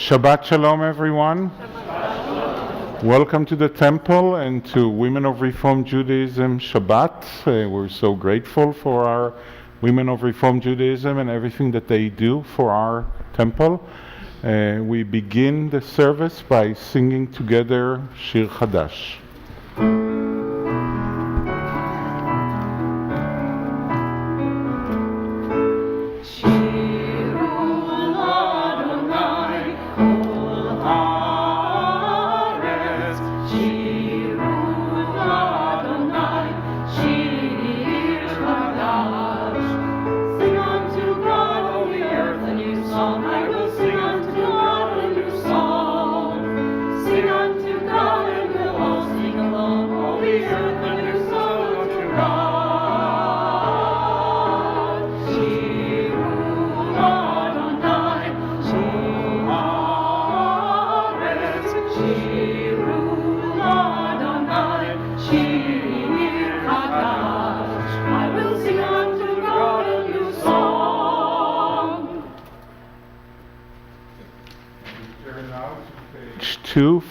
Shabbat Shalom, everyone. Welcome to the temple and to Women of Reform Judaism Shabbat. We're so grateful for our Women of Reform Judaism and everything that they do for our temple. We begin the service by singing together Shir Chadash.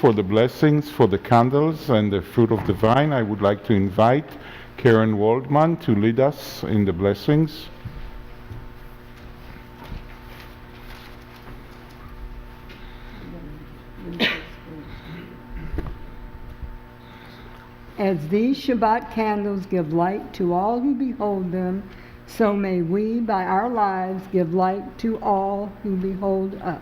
For the blessings, for the candles and the fruit of the vine, I would like to invite Karen Waldman to lead us in the blessings. As these Shabbat candles give light to all who behold them, so may we, by our lives, give light to all who behold us.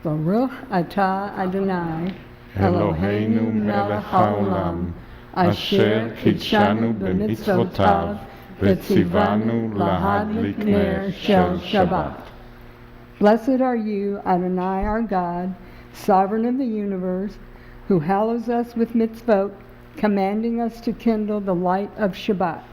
Baruch atah Adonai Eloheinu melech haolam asher kidshanu b'mitzvotav v'tzivanu lahadlik ner shel Shabbat. Blessed are you, Adonai our God, sovereign of the universe, who hallows us with mitzvot, commanding us to kindle the light of Shabbat.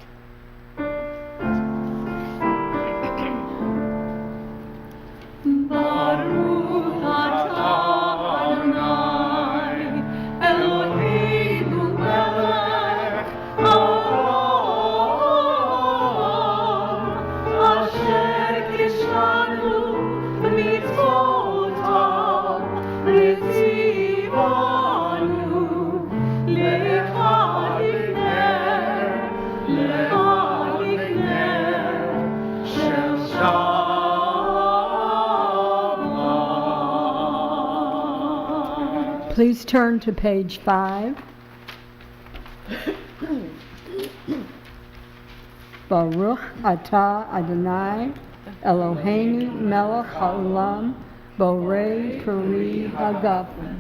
Please turn to page 5. Baruch atah Adonai Eloheinu melech haolam borei peri hagafen.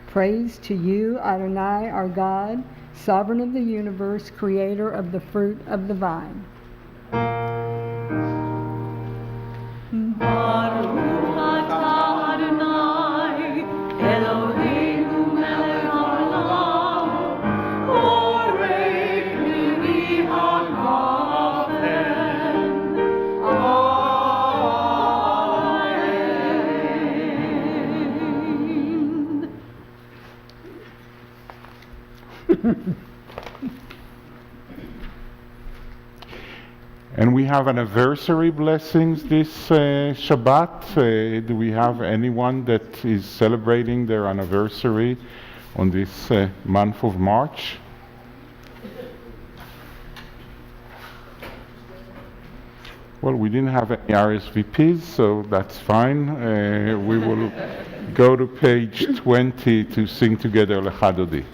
Praise to you, Adonai our God, sovereign of the universe, creator of the fruit of the vine. And we have anniversary blessings this Shabbat. Do we have anyone that is celebrating their anniversary on this month of March? Well, we didn't have any RSVPs, so that's fine. We will go to page 20 to sing together Lecha Dodi.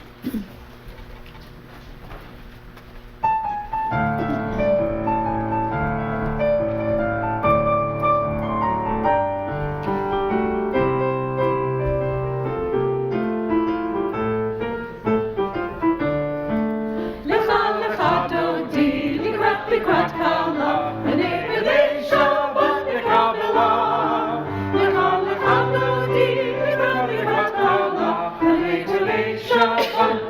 Shabbat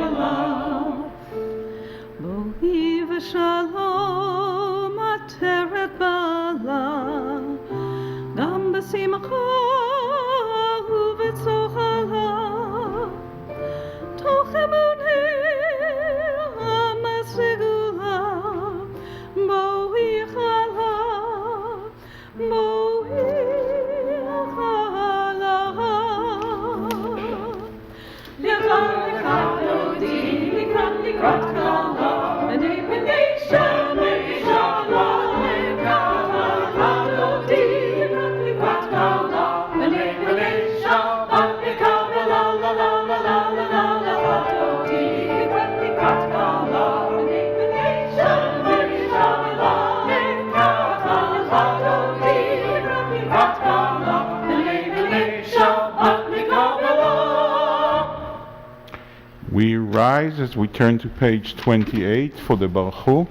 olam. Boi v'shalom ateret bala, gam b'simcha u'b'tzohala, toch emunah ha'masegula, boi chala, boi chala. Likrat kala, b'nei b'nei shamei shalom kala, likrat kala, b'nei b'nei shalom kala, la la la la la la la la katoti, likrat kala, b'nei b'nei shamei shalom kala, katoti, likrat kala, b'nei b'nei shalom kala. We rise as we turn to page 28 for the Baruch Hu.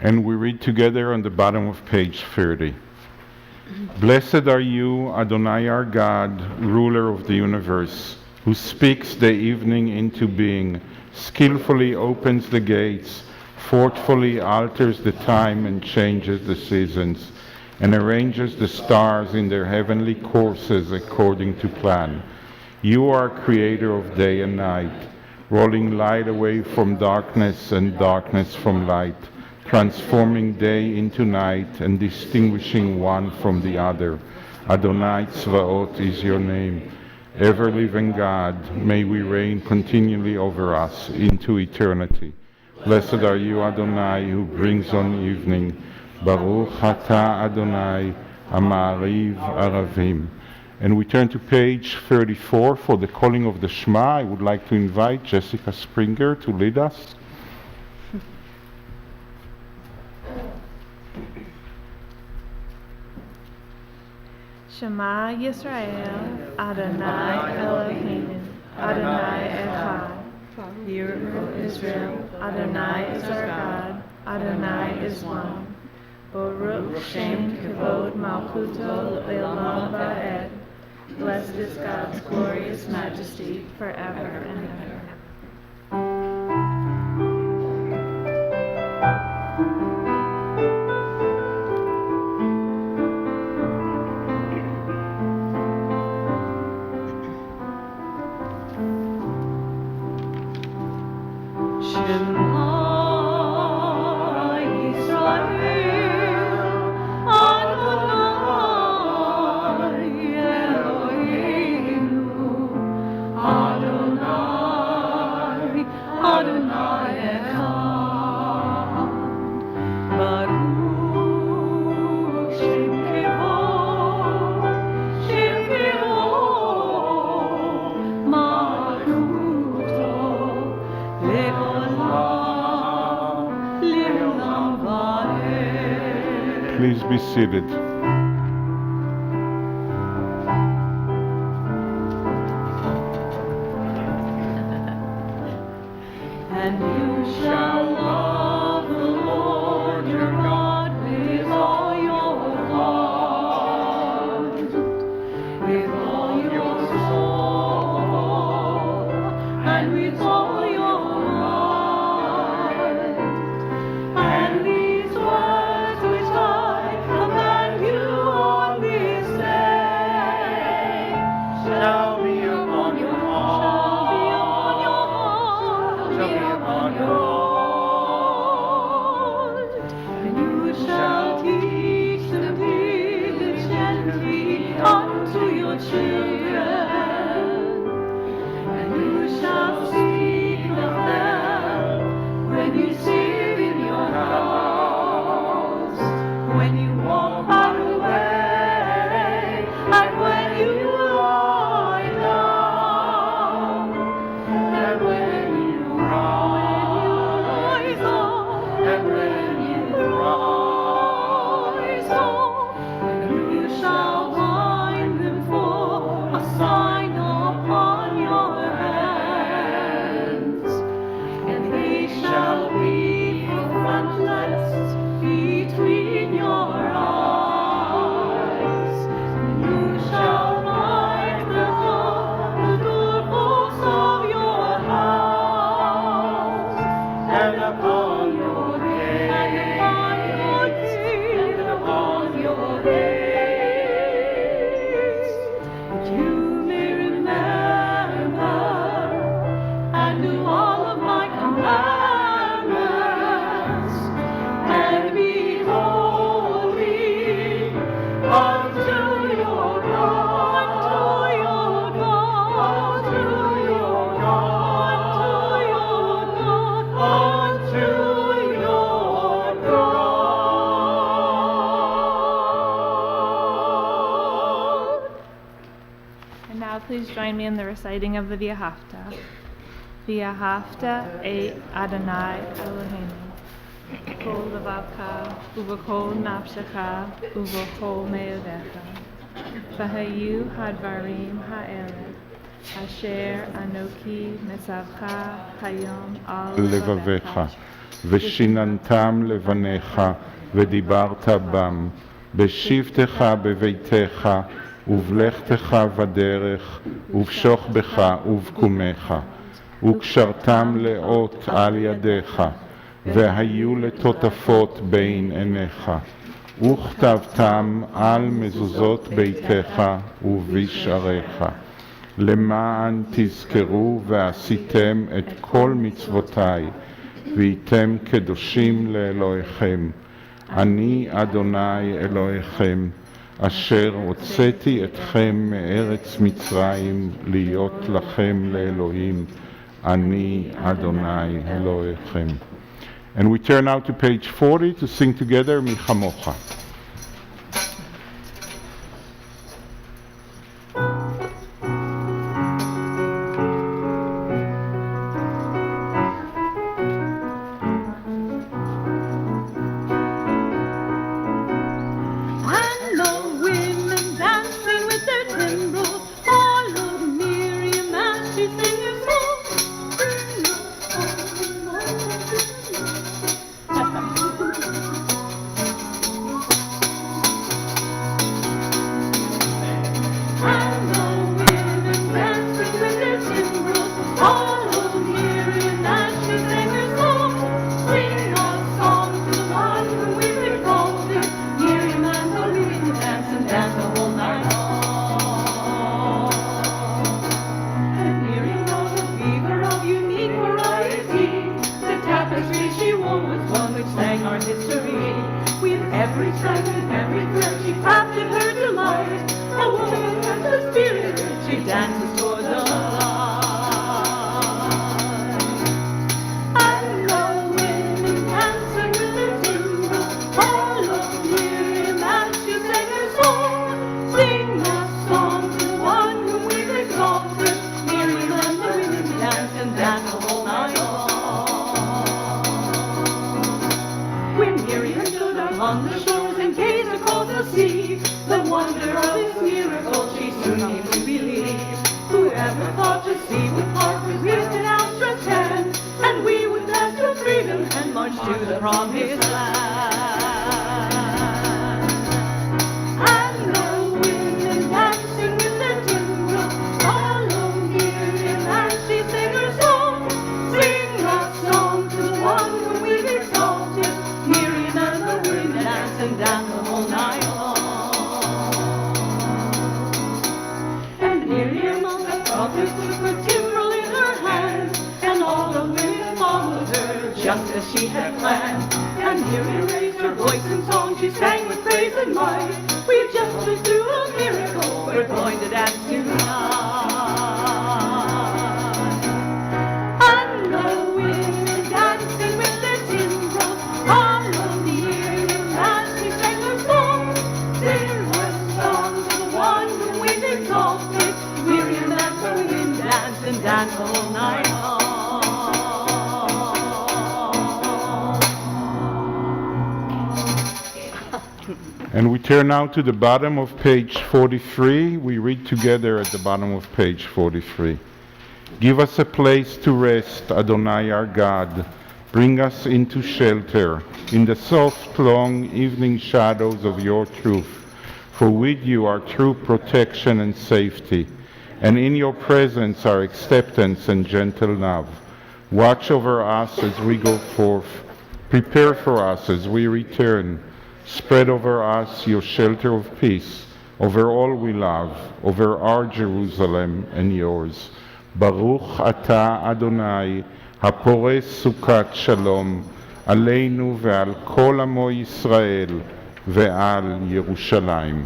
And we read together on the bottom of page 30. Blessed are you, Adonai our God, ruler of the universe, who speaks the evening into being, skillfully opens the gates, forcefully alters the time and changes the seasons, and arranges the stars in their heavenly courses according to plan. You are creator of day and night, rolling light away from darkness and darkness from light, transforming day into night and distinguishing one from the other. Adonai Tzvaot is your name. Ever-living God, may we reign continually over us into eternity. Blessed are you, Adonai, who brings on evening. Baruch atah Adonai, Amariv Aravim. And we turn to page 34 for the calling of the Shema. I would like to invite Jessica Springer to lead us. Shema Yisrael, Adonai Eloheinu, Adonai Echad. Hear, O Israel, Adonai is our God, Adonai is one. Baruch Shem Kavod Malchuto Le'olam Va'ed. Blessed is God's glorious majesty forever and ever. Please be seated. with all your soul and with all your might. And these words which I command you on this day shall be upon your heart, shall be upon your heart, and you shall teach them diligently unto your children, and you shall speak of them when you sit in your house, when you walk by the way, and when you lie down, and when you rise up, and when you rise up, and you shall bind them for a sign upon your hands, and they shall be for frontlets between your eyes. You shall write them on the doorposts of your house, and upon your gates, and upon your gates, that you may remember and do all of my commandments, and be holy unto your God, unto your God, unto your God, unto your God. And now please join me in the reciting of the V'ahavta. V'ahavta et Adonai Eloheinu. Kol levavcha, uv'kol nafshecha, uv'kol me'odecha. V'hayu hadvarim ha'ele, asher anoki metzavcha hayom al לבביך, ושיננתם לבניך, ודיברת בם, בשבתך בביתך, ובלכתך בדרך, ובשוכבך ובקומך, וקשרתם לאות על ידיך, והיו לטוטפות בין עיניך, וכתבתם על מזוזות ביתך ובשעריך, למען תזכרו ועשיתם את כל מצוותיי, והייתם קדושים לאלוהיכם. אני אדוני אלוהיכם, אשר הוצאתי אתכם מארץ מצרים להיות לכם לאלוהים. אני אדוני אלוהיכם. And we turn now to page 40 to sing together Michamocha. And the women dancing with their timbrels followed Miriam as she sang her song. And the women dancing with their timbrels followed Miriam as she sang her song. Sing a song to the one whom we've exalted. Miriam and the women dance and dance the whole night long. And Miriam was a weaver of unique variety. The tapestry she wore was one which sang our history. With every strand and every thread she crafted her delight. A woman and a spirit, she dances toward the light. And the women dancing with their timbrels followed Miriam as she sang her song. Sing a song to the one whom we've exalted. Miriam and the women dance and dance the whole night long. When Miriam stood upon the shores and gazed across the sea, the wonder of this miracle she soon came to believe. Whoever thought to see would part with an outstretched hand, and we would dance to freedom and march to the promised land. And the women dancing with their trumpet with her timbrel in her hand, and all the women followed her, just as she had planned. And Miriam raised her voice in song, she sang with praise and might. We've just been through a miracle, we're going to dance tonight. And the women dancing with their timbrels, all of the ear as she sang her song. There were songs of the one whom we've exalted, Miriam and her women danced and danced all night long. And we turn now to the bottom of page 43. We read together at the bottom of page 43. Give us a place to rest, Adonai our God. Bring us into shelter in the soft, long evening shadows of your truth. For with you are true protection and safety, and in your presence are acceptance and gentle love. Watch over us as we go forth. Prepare for us as we return. Spread over us your shelter of peace, over all we love, over our Jerusalem and yours. Baruch Ata Adonai, הפורש סוכת שלום, עלינו ועל כל עמו ישראל ועל ירושלים.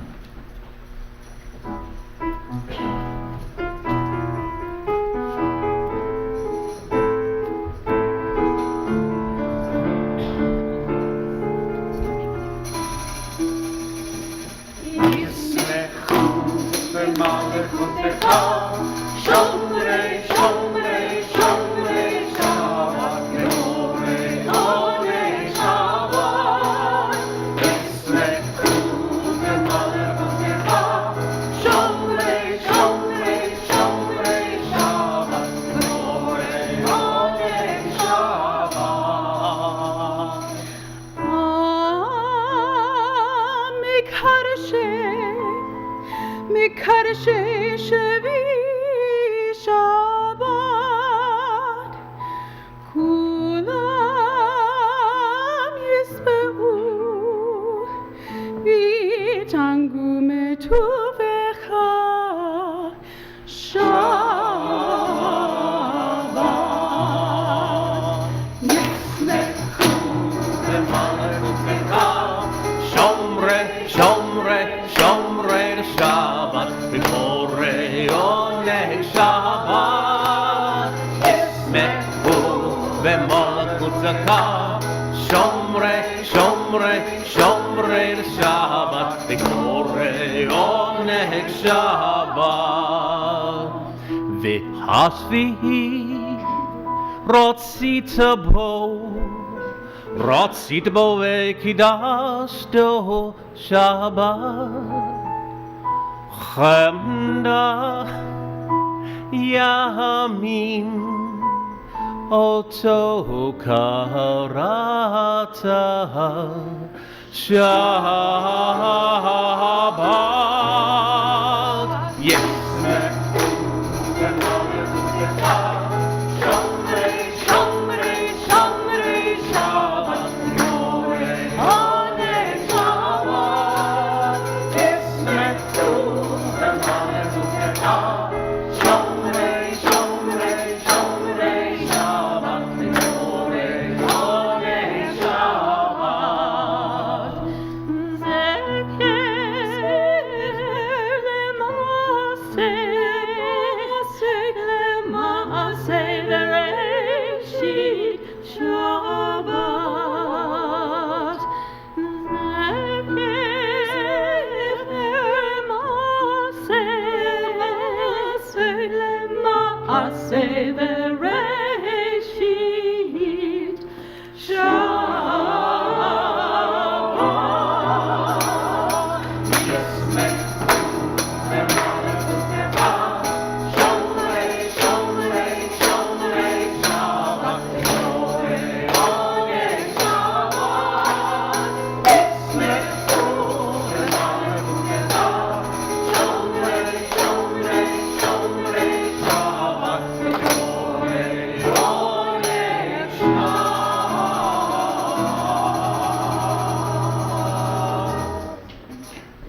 Rotzit bo vekidash do Shabbat Chemda Yamim Oto Karata Shabbat Yes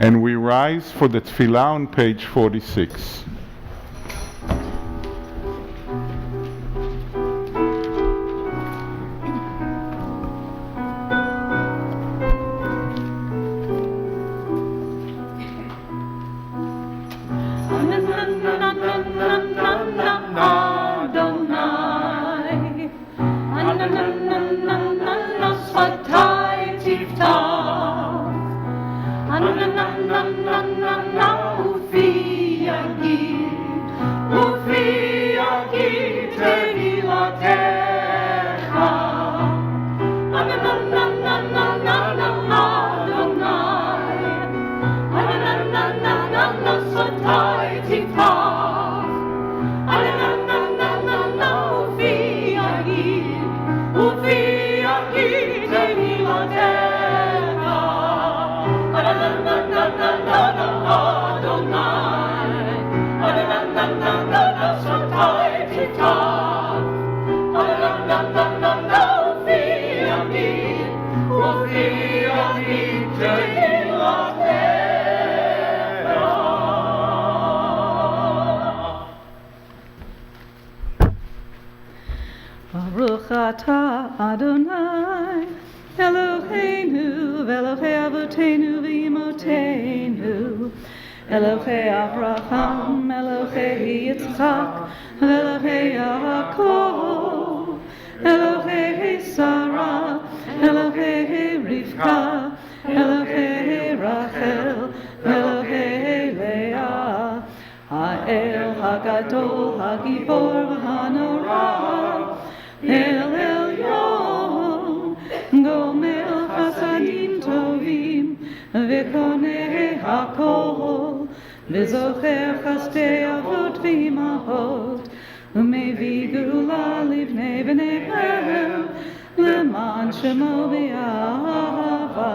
And we rise for the tefillah on page 46. Adonai. Sfatai Tiftav. Ufi Yagid. Ufi Yagid Tehilatecha. Adonai. Sfatai Tiftav. Ufi Yagid. Ufi Yagid Tehilatecha. Baruch atah Adonai, Eloheinu, Elohei Avotenu v'Imotenu, Elohei Avraham, Elohei Yitzchak, Elohei Yaakov, Elohei Sarah, Elohei Rivka, Elohei Rachel, Elohei Leah, Ha'el Hagadol, Hagibor v'Hanorah, El Elyon, Gomel Chasadim Tovim, V'konei HaKol, V'zocher Chasdei Avot v'Imahot, U'mevi Gula Livnei B'nei Bel, L'man Shemo B'Yahava,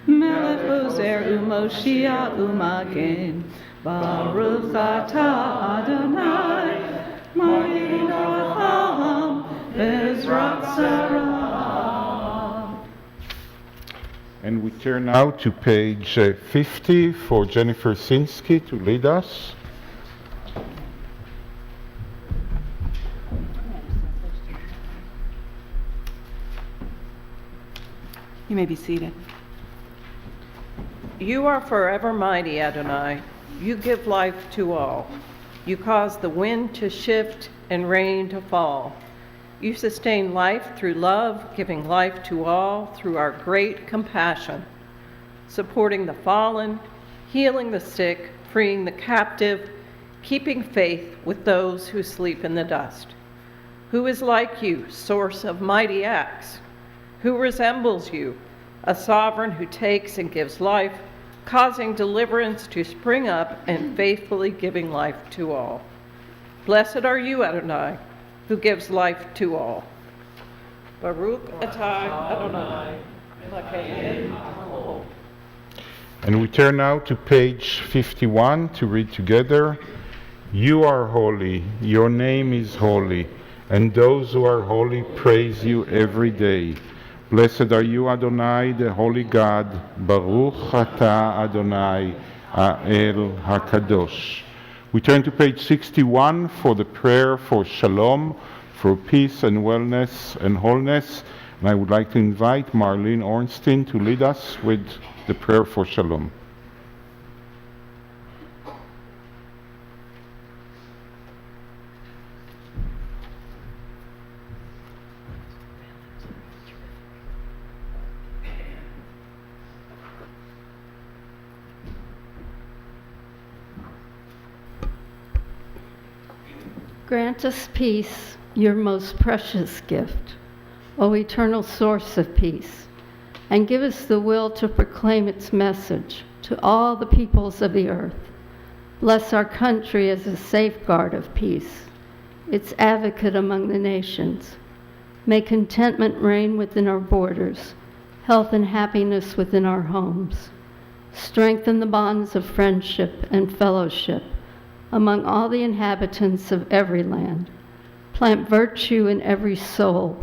Melech Ozer U'Moshia U'Magen, Baruch atah Adonai, Ma'in Avraham, Bezrat Sarah. And we turn now to page 50 for Jennifer Sinsky to lead us. You may be seated. You are forever mighty, Adonai. You give life to all. You cause the wind to shift and rain to fall. You sustain life through love, giving life to all through our great compassion, supporting the fallen, healing the sick, freeing the captive, keeping faith with those who sleep in the dust. Who is like you, source of mighty acts? Who resembles you, a sovereign who takes and gives life, causing deliverance to spring up and faithfully giving life to all? Blessed are you, Adonai, who gives life to all. Baruch atah Adonai, Eloheinu Malol. And we turn now to page 51 to read together. You are holy, your name is holy, and those who are holy praise you every day. Blessed are you, Adonai, the holy God. Baruch atah Adonai, Ha'el HaKadosh. We turn to page 61 for the prayer for shalom, for peace and wellness and wholeness. And I would like to invite Marlene Ornstein to lead us with the prayer for shalom. Grant us peace, your most precious gift, O eternal source of peace, and give us the will to proclaim its message to all the peoples of the earth. Bless our country as a safeguard of peace, its advocate among the nations. May contentment reign within our borders, health and happiness within our homes. Strengthen the bonds of friendship and fellowship among all the inhabitants of every land. Plant virtue in every soul,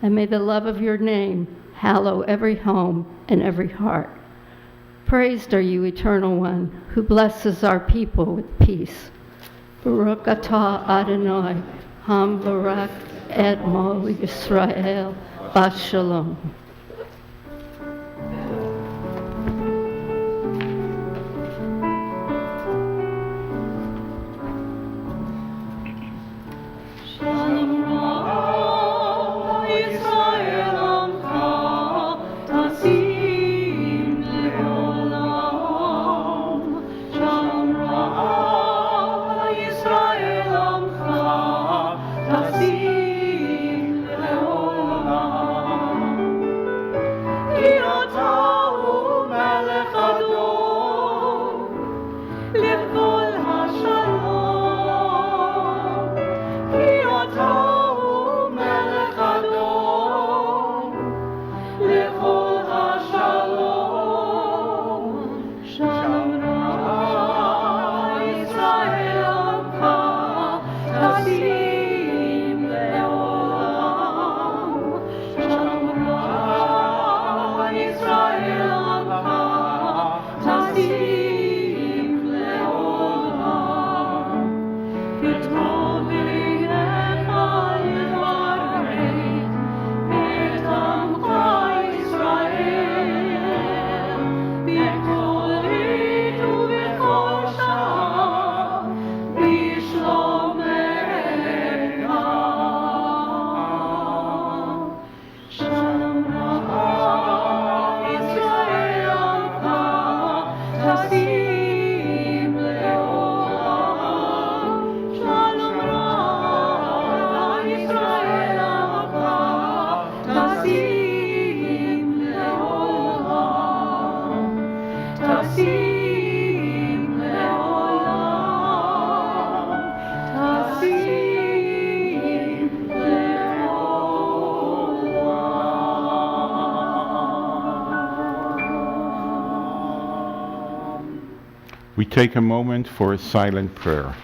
and may the love of your name hallow every home and every heart. Praised are you, Eternal One, who blesses our people with peace. Baruch atah Adonai, Ham Barak Edmo Yisrael, Bashalom. We take a moment for a silent prayer.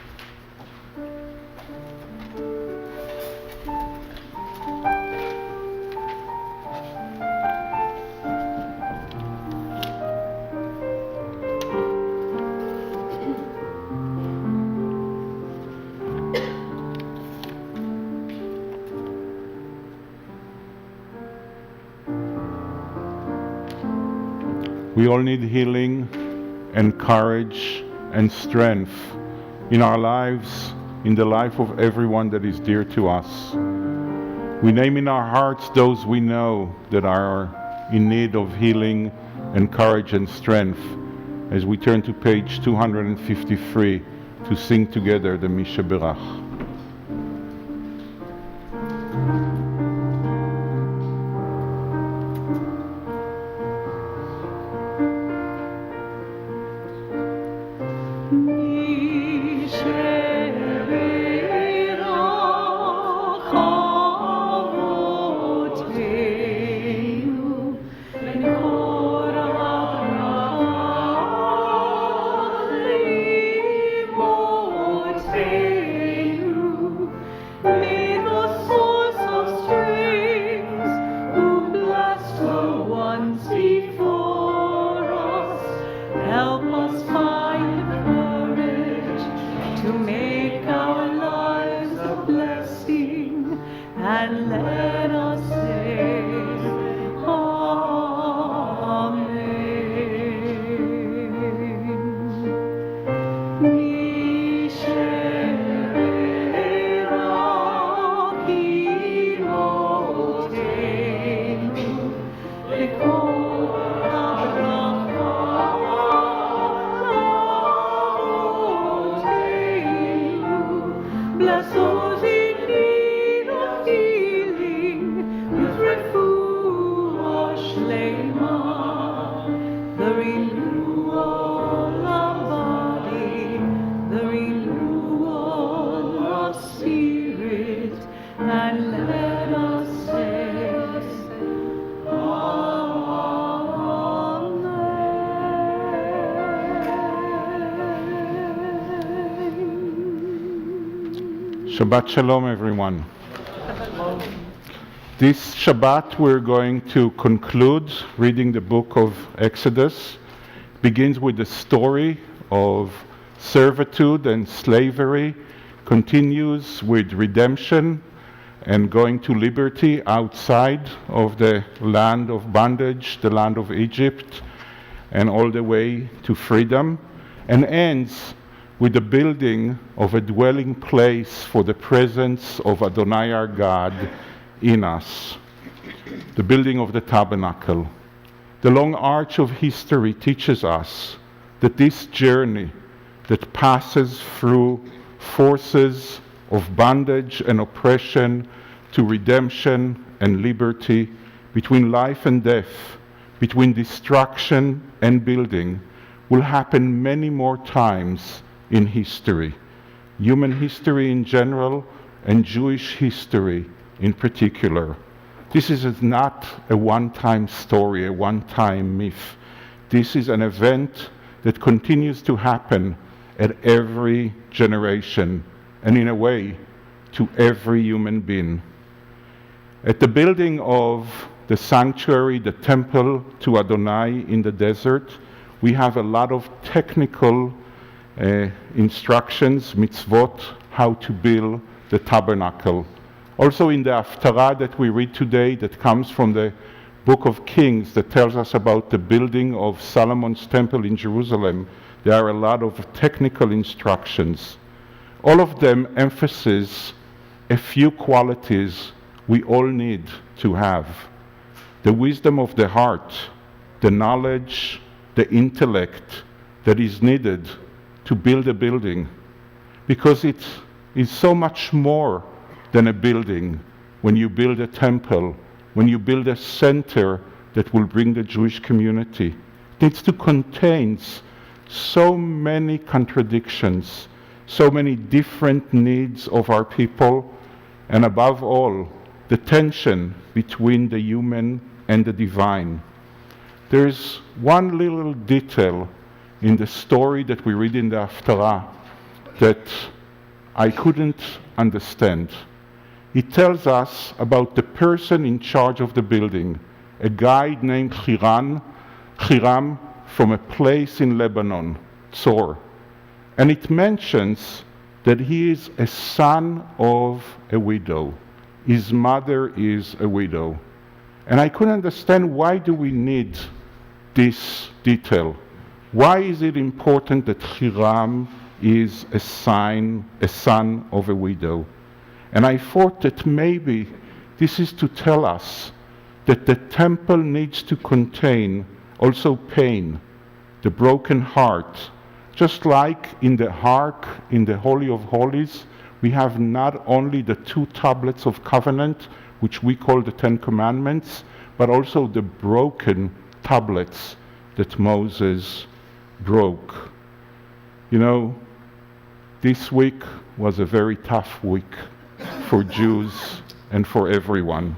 We all need healing and courage and strength in our lives, in the life of everyone that is dear to us. We name in our hearts those we know that are in need of healing and courage and strength as we turn to page 253 to sing together the Misha Berach. Shabbat Shalom, everyone. This Shabbat we're going to conclude reading the book of Exodus. It begins with the story of servitude and slavery, continues with redemption and going to liberty outside of the land of bondage, the land of Egypt, and all the way to freedom, and ends with the building of a dwelling place for the presence of Adonai our God in us, the building of the tabernacle. The long arch of history teaches us that this journey that passes through forces of bondage and oppression to redemption and liberty, between life and death, between destruction and building, will happen many more times in history, human history in general and Jewish history in particular. This is not a one-time story, a one-time myth. This is an event that continues to happen at every generation and in a way to every human being. At the building of the sanctuary, the temple to Adonai in the desert, we have a lot of technical instructions, mitzvot, how to build the tabernacle. Also in the Haftarah that we read today, that comes from the Book of Kings, that tells us about the building of Solomon's temple in Jerusalem, there are a lot of technical instructions. All of them emphasize a few qualities we all need to have. The wisdom of the heart, the knowledge, the intellect that is needed to build a building. Because it is so much more than a building. When you build a temple, when you build a center that will bring the Jewish community, it needs to contain so many contradictions, so many different needs of our people, and above all, the tension between the human and the divine. There's one little detail in the story that we read in the Haftarah that I couldn't understand. It tells us about the person in charge of the building, a guy named Hiram from a place in Lebanon, Tzor. And it mentions that he is a son of a widow. His mother is a widow. And I couldn't understand, why do we need this detail? Why is it important that Hiram is a son of a widow? And I thought that maybe this is to tell us that the temple needs to contain also pain, the broken heart. Just like in the Ark, in the Holy of Holies, we have not only the 2 tablets of covenant, which we call the 10 Commandments, but also the broken tablets that Moses broke. You know, this week was a very tough week for Jews and for everyone.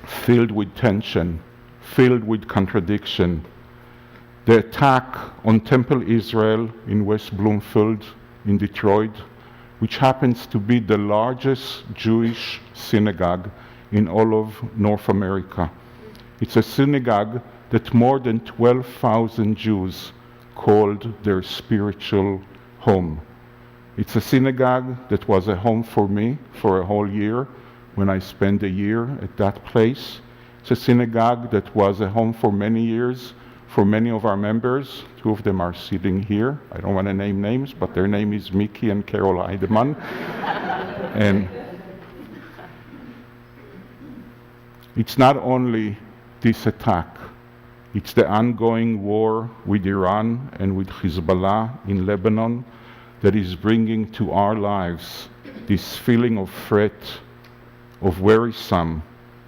Filled with tension, filled with contradiction. The attack on Temple Israel in West Bloomfield, in Detroit, which happens to be the largest Jewish synagogue in all of North America. It's a synagogue that more than 12,000 Jews called their spiritual home. It's a synagogue that was a home for me for a whole year when I spent a year at that place. It's a synagogue that was a home for many years for many of our members. 2 of them are sitting here. I don't want to name names, but their name is Mickey and Carol Heidemann. And it's not only this attack, it's the ongoing war with Iran and with Hezbollah in Lebanon that is bringing to our lives this feeling of threat, of worrisome,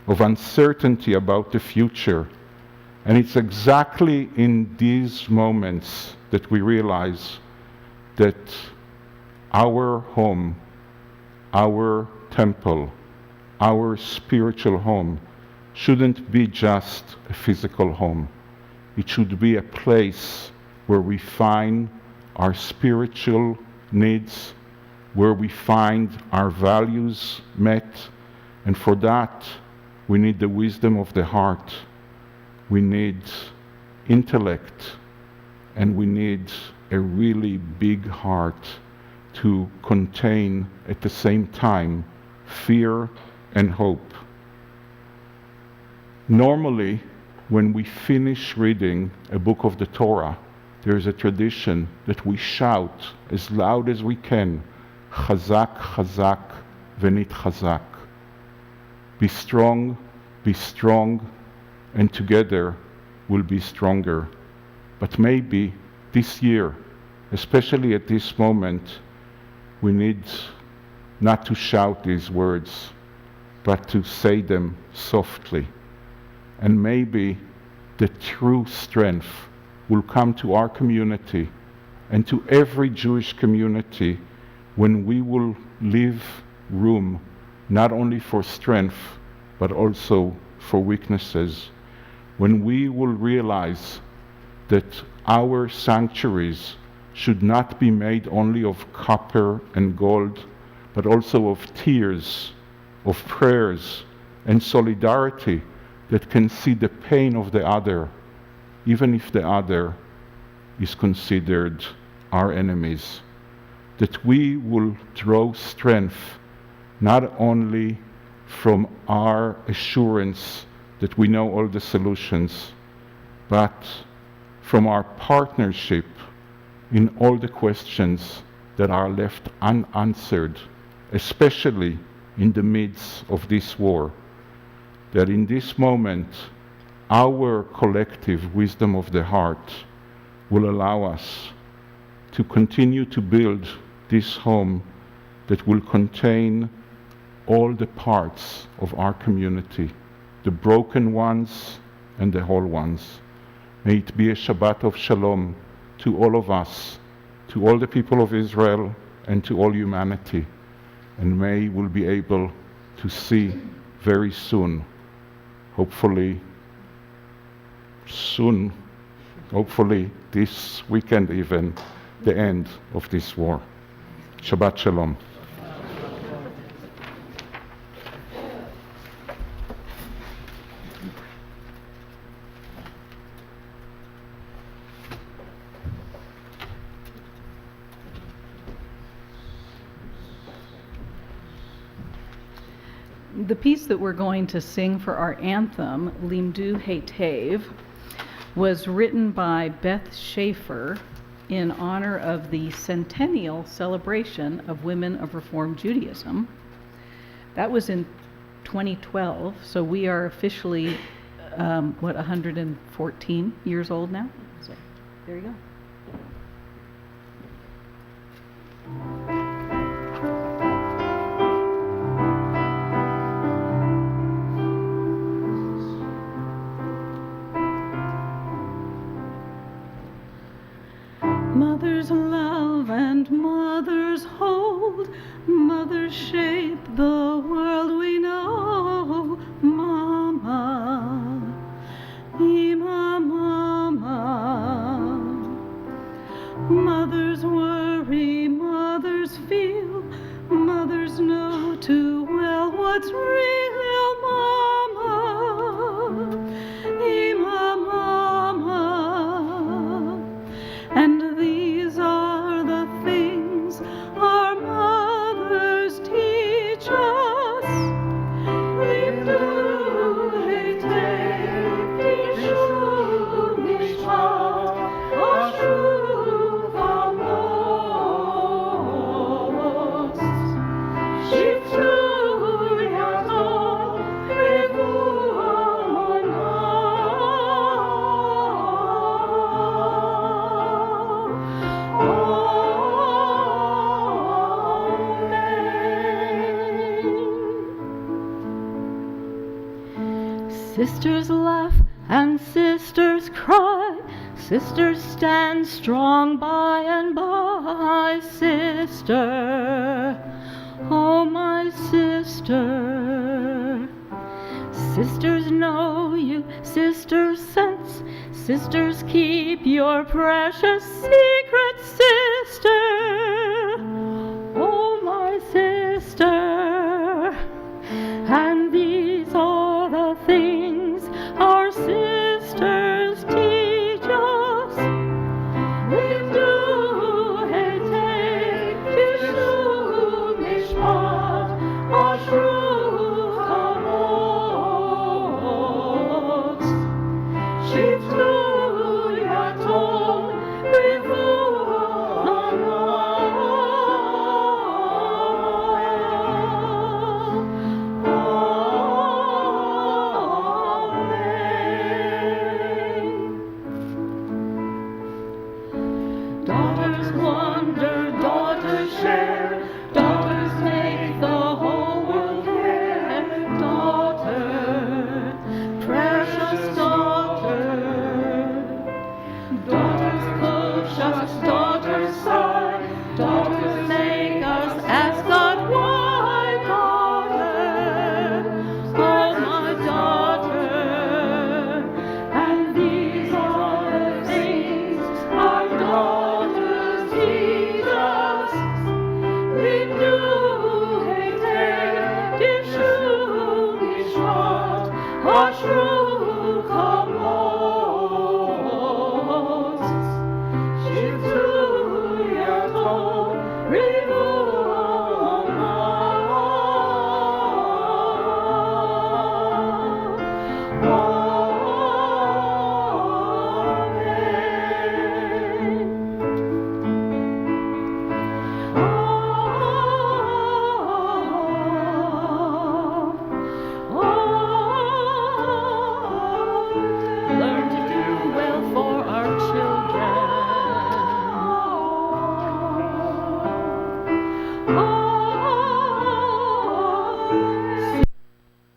of uncertainty about the future. And it's exactly in these moments that we realize that our home, our temple, our spiritual home shouldn't be just a physical home. It should be a place where we find our spiritual needs, where we find our values met, and for that we need the wisdom of the heart, we need intellect, and we need a really big heart to contain at the same time fear and hope. Normally, when we finish reading a book of the Torah, there is a tradition that we shout as loud as we can, Chazak, Chazak, Venit Chazak. Be strong, and together we'll be stronger. But maybe this year, especially at this moment, we need not to shout these words, but to say them softly. And maybe the true strength will come to our community and to every Jewish community when we will leave room not only for strength but also for weaknesses. When we will realize that our sanctuaries should not be made only of copper and gold, but also of tears, of prayers, and solidarity that can see the pain of the other, even if the other is considered our enemies. that we will draw strength not only from our assurance that we know all the solutions, but from our partnership in all the questions that are left unanswered, especially in the midst of this war, that in this moment our collective wisdom of the heart will allow us to continue to build this home that will contain all the parts of our community, the broken ones and the whole ones. May it be a Shabbat of Shalom to all of us, to all the people of Israel, and to all humanity. And may we'll be able to see very soon, hopefully soon, hopefully this weekend even, the end of this war. Shabbat Shalom. The piece that we're going to sing for our anthem, Limdu Heitev, was written by Beth Schaefer in honor of the centennial celebration of Women of Reform Judaism. That was in 2012, so we are officially, 114 years old now? So, there you go. Mothers love and mothers hold, mothers shape the world we know. Mama, Ima, Mama. Mothers worry, mothers feel, mothers know too well what's real. Mama, Ima, Mama. And these are the things our mothers teach us. Limdu heitev tishub mishpat ashruf amos. Shiftu yatom revu Sisters laugh and sisters cry, sisters stand strong by and by. Sister, oh my sister. Sisters know you, sisters sense, sisters keep your precious secret. Sister, oh my sister. And these are the things our sisters teach us. Limdu heitev tishub mishpat ashruf amos. Shiftu yatom revu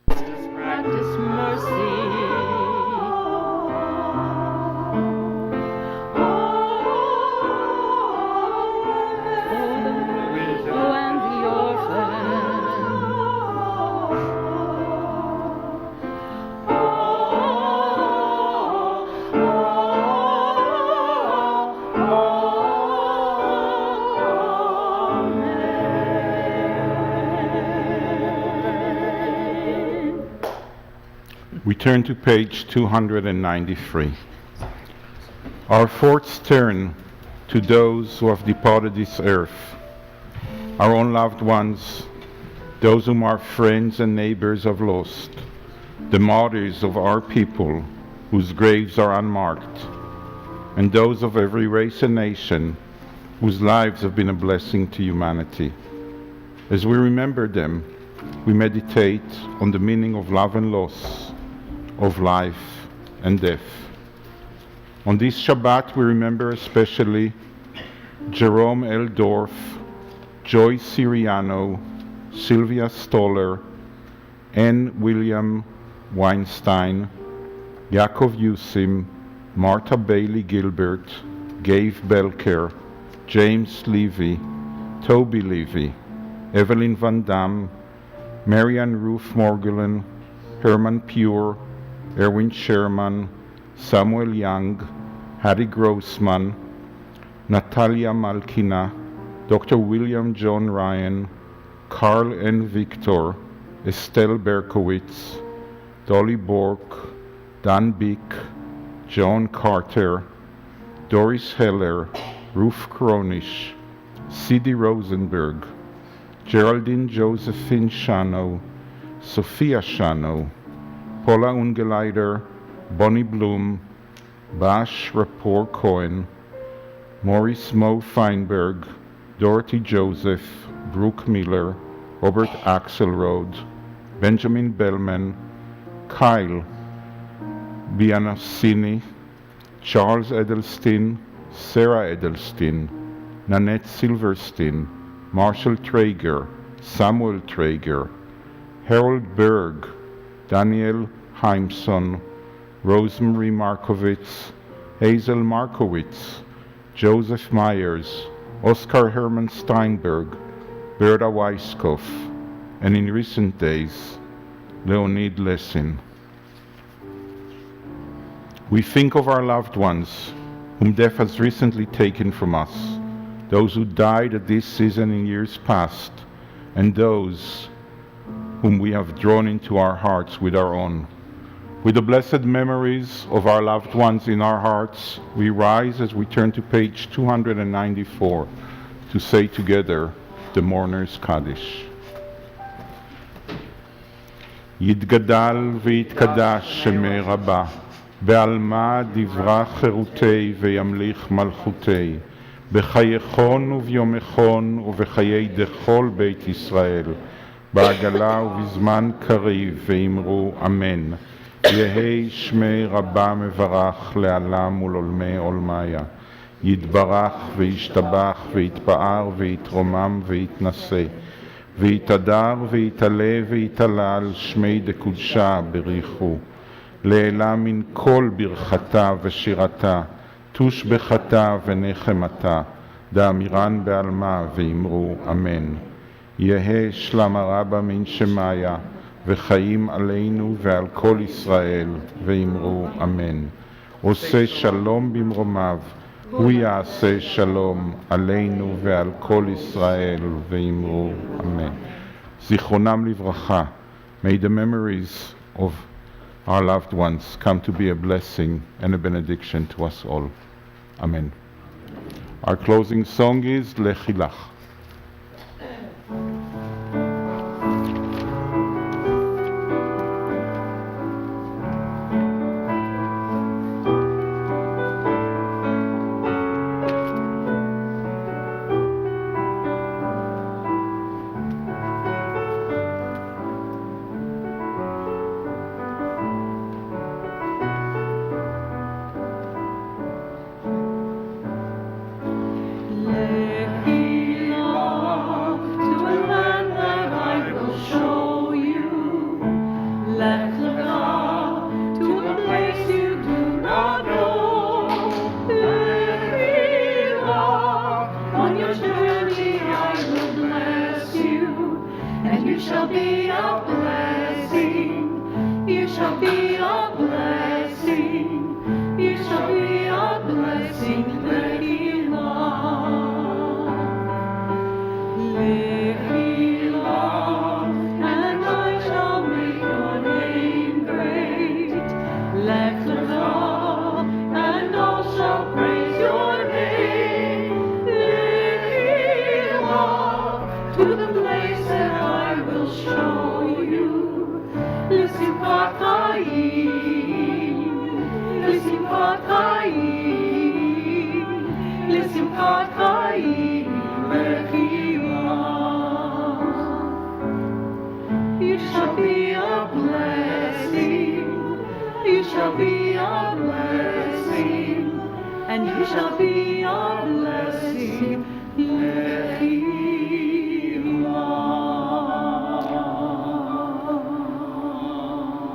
Sisters, practice mercy. For the widow and the orphan. We turn to page 293. Our thoughts turn to those who have departed this earth, our own loved ones, those whom our friends and neighbors have lost, the martyrs of our people whose graves are unmarked, and those of every race and nation whose lives have been a blessing to humanity. As we remember them, we meditate on the meaning of love and loss, of life and death. On this Shabbat, we remember especially Jerome L. Dorff, Joy Siriano, Sylvia Stoller, N. William Weinstein, Yaakov Yusim, Martha Bailey Gilbert, Gabe Belker, James Levy, Toby Levy, Evelyn Van Dam, Marianne Ruth Morgulin, Herman Pure, Erwin Sherman, Samuel Young, Hattie Grossman, Natalia Malkina, Dr. William John Ryan, Carl N. Victor, Estelle Berkowitz, Dolly Bork, Dan Bick, John Carter, Doris Heller, Ruth Kronisch, C.D. Rosenberg, Geraldine Josephine Shano, Sophia Shano, Paula Ungeleiter, Bonnie Bloom, Bash Rapport Cohen, Maurice Mo Feinberg, Dorothy Joseph, Brooke Miller, Robert Axelrod, Benjamin Bellman, Kyle Bianasini, Charles Edelstein, Sarah Edelstein, Nanette Silverstein, Marshall Traeger, Samuel Traeger, Harold Berg, Daniel Heimson, Rosemary Markowitz, Hazel Markowitz, Joseph Myers, Oskar Hermann Steinberg, Berta Weiskopf, and in recent days, Leonid Lesin. We think of our loved ones, whom death has recently taken from us, those who died at this season in years past, and those whom we have drawn into our hearts with our own. With the blessed memories of our loved ones in our hearts, we rise as we turn to page 294 to say together the Mourner's Kaddish. יתגדל ויתקדש שמי רבה, בעלמא דברה חירותי וימליך מלכותי, בחייכון וביומכון ובחיי דכל בית ישראל, בעגלה ובזמן קריב ואמרו אמן. יהי שמי רבה מברך לעלם ולעולמי עולמיה. יתברך וישתבח ויתפאר ויתרומם ויתנשא. ויתהדר ויתעלה ויתהלל שמי דקודשה בריחו. לעילה מן כל ברכתה ושירתה, תוש בחתה ונחמתה, דאמירן בעלמה ואמרו אמן. יהא שלמה רבה מן שמיה, וחיים עלינו ועל כל ישראל, ואמרו אמן. עושה שלום במרומיו, הוא יעשה שלום עלינו ועל כל ישראל, ואמרו אמן. זיכרונם לברכה. May the memories of our loved ones come to be a blessing and a benediction to us all. Amen. Our closing song is Lechilach. Lehi and you shall be a blessing. You shall be a blessing. You shall be a blessing. Lechilah, and I shall make your name great. Lechilah, and all shall praise your name. Lechilah, to the place that I will show you. L'simchat chayim, l'simchat chayim, l'simchat chayim, lechilah. You shall be a blessing, you shall be a blessing, and you shall be a blessing, lechilah.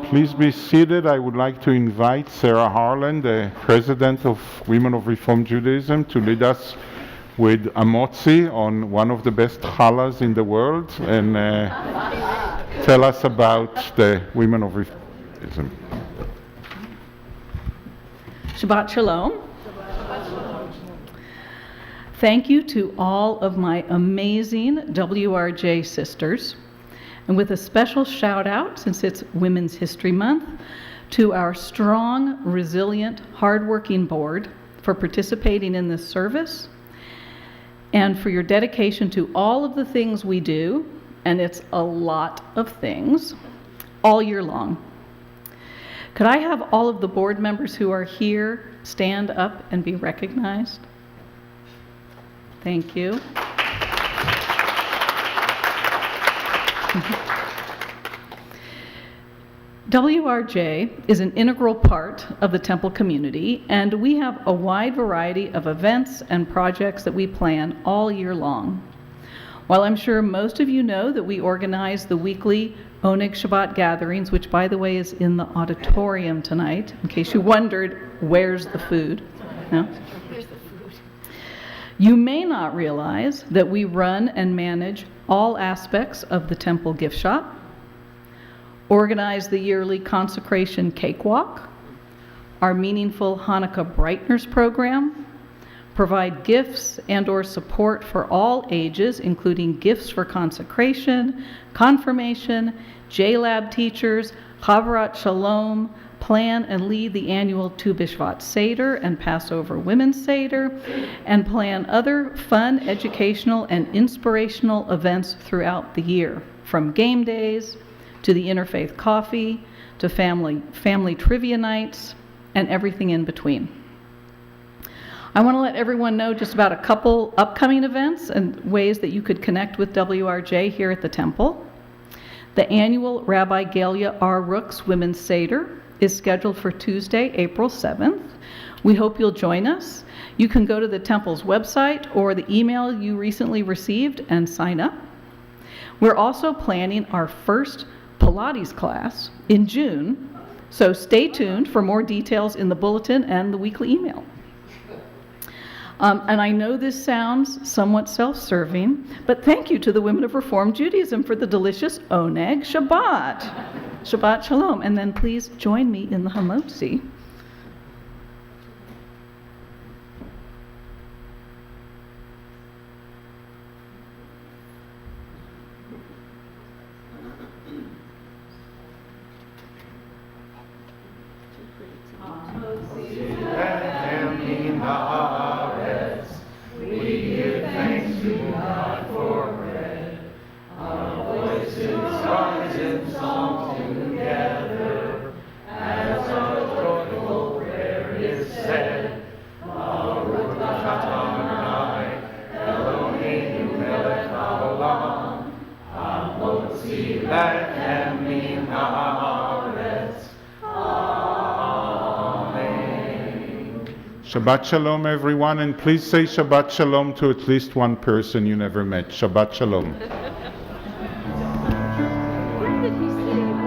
Please be seated. I would like to invite Sarah Harlan, the president of Women of Reform Judaism, to lead us with a motzi on one of the best challahs in the world and tell us about the Women of Reform Judaism. Shabbat Shalom. Thank you to all of my amazing WRJ sisters, and with a special shout out, since it's Women's History Month, to our strong, resilient, hardworking board for participating in this service and for your dedication to all of the things we do, and it's a lot of things, all year long. Could I have all of the board members who are here stand up and be recognized? Thank you. WRJ is an integral part of the Temple community, and we have a wide variety of events and projects that we plan all year long. While I'm sure most of you know that we organize the weekly Oneg Shabbat gatherings, which by the way is in the auditorium tonight, in case you wondered, where's the food? No? You may not realize that we run and manage all aspects of the Temple gift shop, organize the yearly consecration cakewalk, our meaningful Hanukkah Brighteners program, provide gifts and or support for all ages, including gifts for consecration, confirmation, J-Lab teachers, Chavarat Shalom, plan and lead the annual Tu B'Shvat Seder and Passover Women's Seder, and plan other fun, educational, and inspirational events throughout the year, from game days to the Interfaith Coffee to family trivia nights and everything in between. I want to let everyone know just about a couple upcoming events and ways that you could connect with WRJ here at the Temple. The annual Rabbi Gelia R. Rook's Women's Seder is scheduled for Tuesday, April 7th. We hope you'll join us. You can go to the Temple's website or the email you recently received and sign up. We're also planning our first Pilates class in June, so stay tuned for more details in the bulletin and the weekly email. And I know this sounds somewhat self-serving, but thank you to the Women of Reformed Judaism for the delicious Oneg Shabbat. Shabbat Shalom. And then please join me in the Hamotzi. Shabbat Shalom, everyone, and please say Shabbat Shalom to at least one person you never met. Shabbat Shalom. Where did he say that?